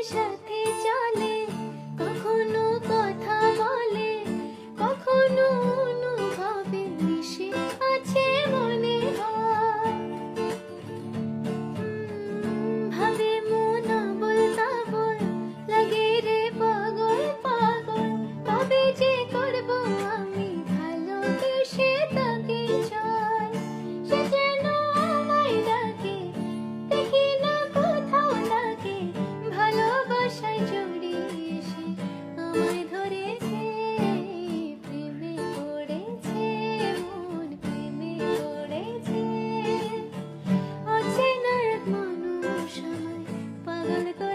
সাথে চলে, কখনো কথা বলে, কখনো অনুভবে মিশে আছে মনে হয়। ভাবে মন আবোল তাবোল, লাগে রে পাগল পাগল, তবে যে করবো আমি ভালোবেসে তাকে চাই। সে যেন আমায় ডাকে, দেখি না কোথাও লাগে, ভালোবাসায় জড়িয়ে এসে আমায় ধরেছে, প্রেমে পড়েছে মন, প্রেমে পড়েছে। অচেনা এক মানুষ আমায় পাগল করে